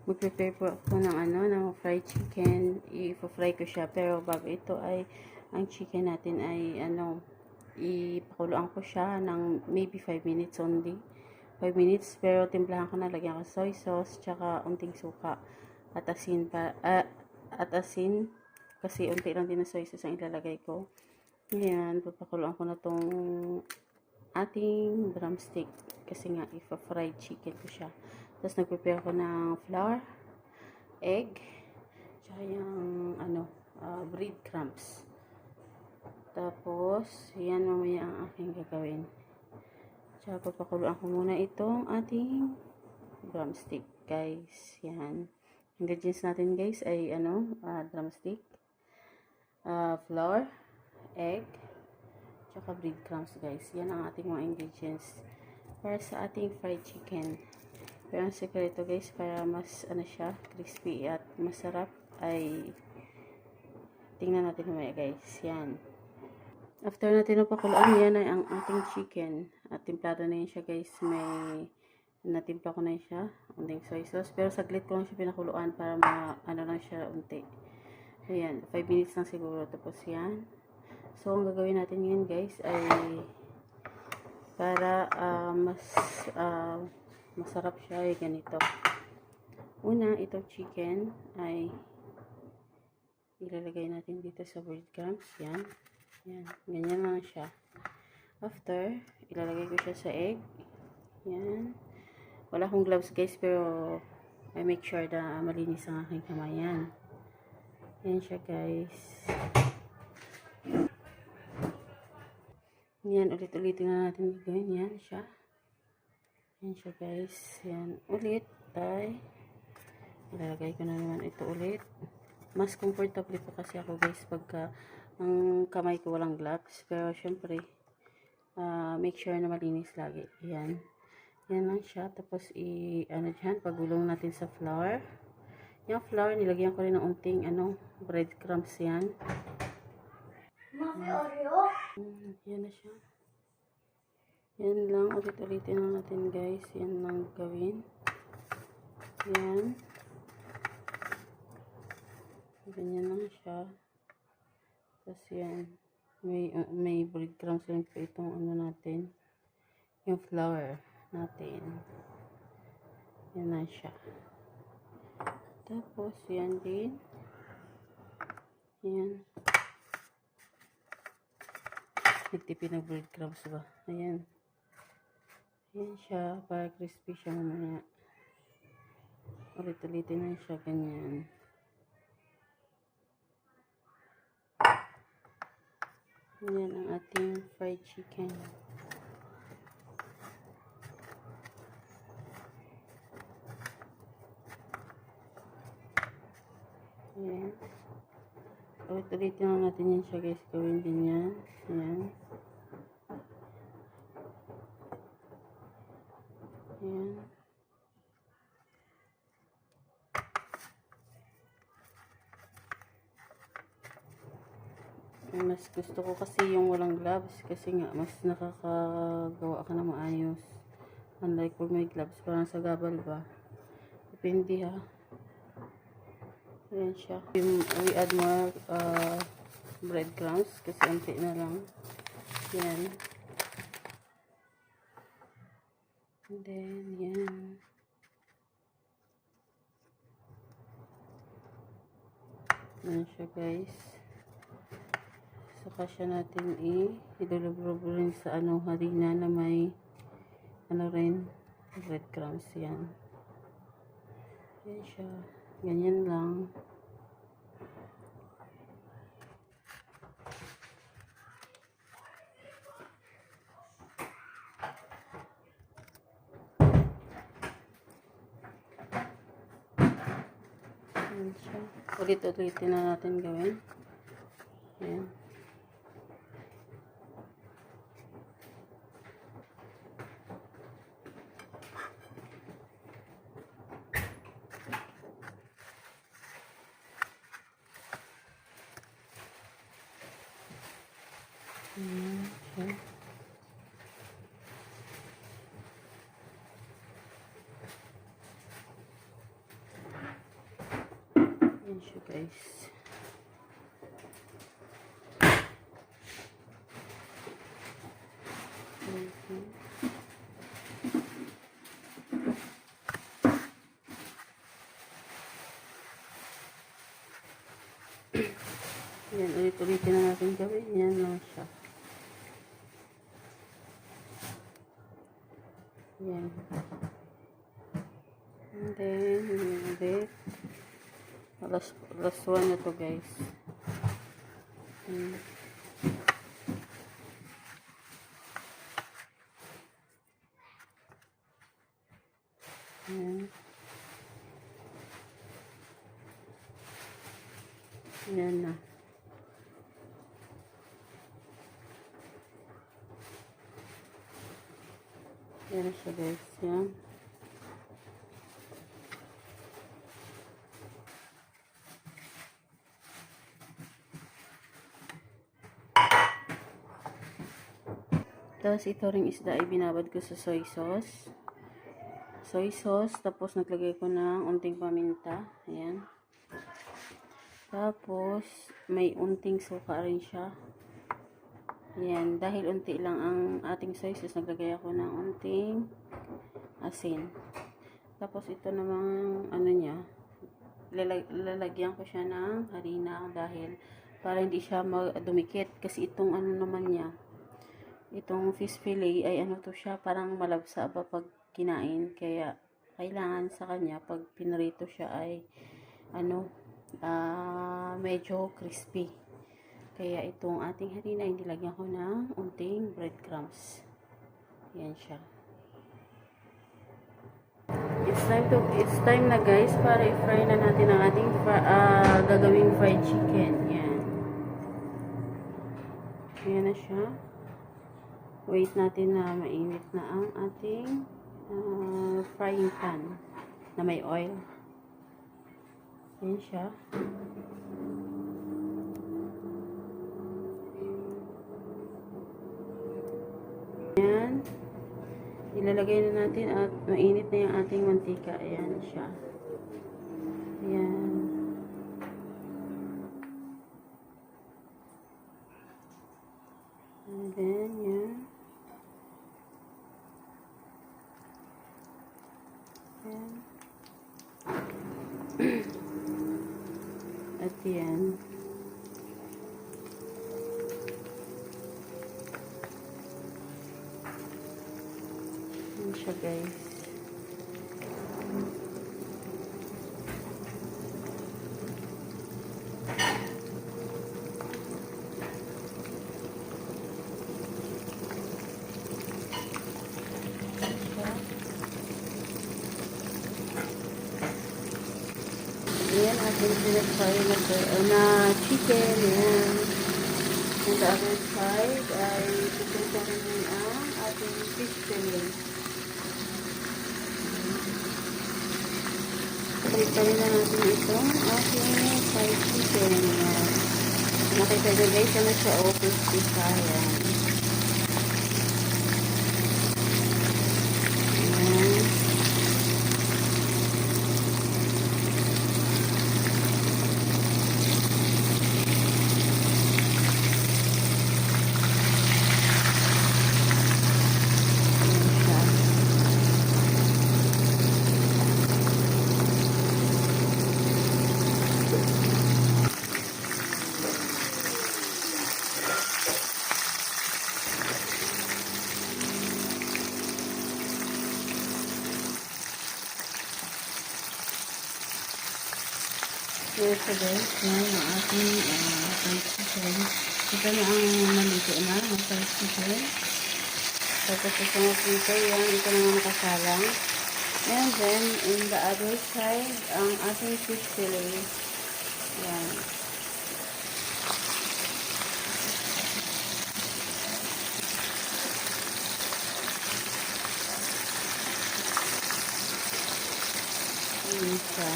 Mag-prepare po ako ng ng fried chicken. I-fry ko siya. Pero bago ito ay, ang chicken natin ay ipakuluan ko siya ng maybe 5 minutes only. 5 minutes, pero timplahan ko na, lagyan ko soy sauce, tsaka unting suka at asin kasi unti lang din na soy sauce ang ilalagay ko. Ayan, papakuluan ko na tong ating drumstick kasi nga ifa-fried chicken ko siya. Tapos nag-prepare ko ng flour, egg, tsaka yung breadcrumbs. Tapos yan mamaya ang aking gagawin. Tsaka papakuluan ko muna itong ating drumstick, guys. Yan. Ingredients natin, guys, ay drumstick, flour, egg, tsaka breadcrumbs, guys. Yan ang ating mga ingredients para sa ating fried chicken. Pero ang sekreto, guys, para mas siya, crispy at masarap ay tingnan natin mamaya, guys. Yan. After natin napakuluan, yan ay ang ating chicken. At timplado na yun siya, guys. May natimpla ko na yun siya. Unting soy sauce. Pero saglit ko lang siya pinakuluan para lang siya unti. Ayan. 5 minutes lang siguro. Tapos yan. So, ang gagawin natin ngayon, guys, ay para masarap siya ay ganito. Una, itong chicken ay ilalagay natin dito sa breadcrumbs. Yan. Yan, ganyan lang siya. After, ilalagay ko siya sa egg. Yan. Wala akong gloves, guys, pero I make sure na malinis ang aking kamay. Yan. Yan siya, guys. Yan, ulit-ulitin na natin gagawin. Yan siya. Yan siya, guys. Yan. Ulit. Ilalagay ko na naman ito ulit. Mas comfortable po kasi ako, guys, pagka ang kamay ko walang gloves. Pero syempre, make sure na malinis lagi. Yan. Yan lang siya. Tapos, pagulong natin sa flour. Yung flour, nilagyan ko rin ng unting, breadcrumbs yan. Yan na siya. Yan lang. Ulit-ulitin lang natin, guys. Yan lang gawin. Yan. Ganyan lang siya. Tapos yan, may breadcrumbs lang po itong natin, yung flour natin. Yan na siya. Tapos yan din. Yan. Nagtipid ng breadcrumbs ba? Ayan. Yan siya, para crispy siya mamaya. Ulit-ulitin na siya, ganyan. Yan ang ating fried chicken. Yan. Ulit-ulitin lang natin yan siya, guys. Gawin din yan. Yan. Yan. Mas gusto ko kasi yung walang gloves kasi nga mas nakakagawa ka na maayos. Unlike pag may gloves, parang sa gabal ba. Depende ha. Ayan siya. We add more breadcrumbs kasi unti na lang. Yan. And then, yan. Yan siya, guys. Saka siya natin idulublob rin sa harina na may rin breadcrumbs. Yan. Yan siya. Ganyan lang. Yan siya. Ulit-ulitin na natin gawin. Yan. Okay. guys. Yan, ulit-ulitin na natin gawin. Yan lang siya. Yan. And then, ulit. Last one na to, guys. Yan. Yan na. Yan na siya, guys. Yan. Tapos ito ring isda ay binabad ko sa soy sauce. Soy sauce. Tapos naglagay ko ng unting paminta. Ayan. Tapos may unting suka rin siya. Ayan. Dahil unti lang ang ating soy sauce, naglagay ako ng unting asin. Tapos ito namang ano niya, lalagyan ko siya ng harina dahil para hindi siya dumikit. Kasi itong ano naman niya, itong fish fillet ay ano to siya, parang malabsa ba pag kinain. Kaya kailangan sa kanya pag pinrito siya ay ano, medyo crispy. Kaya itong ating harina, hindi lagyan ko ng unting breadcrumbs. Yan siya. It's time na, guys, para i-fry na natin ang ating gagawing fried chicken. Yan. Yan na siya. Wait natin na mainit na ang ating frying pan na may oil. Yan siya. Yan. Ilalagay na natin at mainit na yung ating mantika. Ayan siya. Ayan. And then, yan. Ayan. At yan. Yan siya, guys. Ayan, ating pinag-fry na chicken. Ayan. On the other side, ay pupunta rin ang ating fish fillet. Prepare na natin itong ating fried chicken. Ayan. Nakita nyo, guys, na siya crispy siya. Ayan. Yes, so guys, yan ang ating fried chicken. Ito na ang nalito na, ang fried chicken. Tapos ito na ito, yan, ito na nga nakasalang. And then, in the other side, ang ating fish fillet. Yan. Yan siya.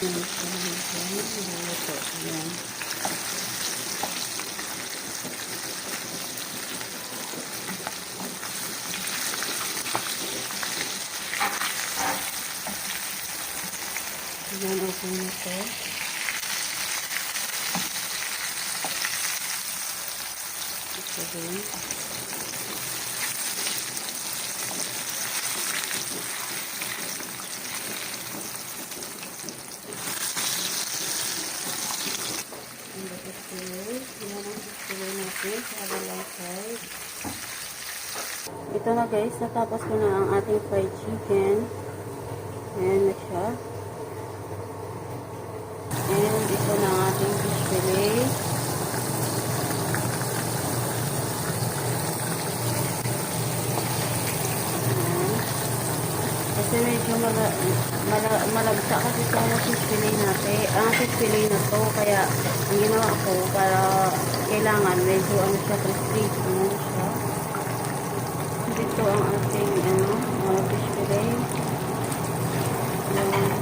Ito. Ayan. Ayan, okay na ito. Ito din. Ito na guys, natapos ko na ang ating fried chicken. Ayan na siya. And ito na ang ating fish fillet. Ayan. Kasi medyo malagsa kasi sa fish fillet natin. Ang fish fillet na to, kaya ang ginawa ko para kailangan medyo ano siya, crispy. Ayan siya. Dito ang ating fish fillet. Ayan.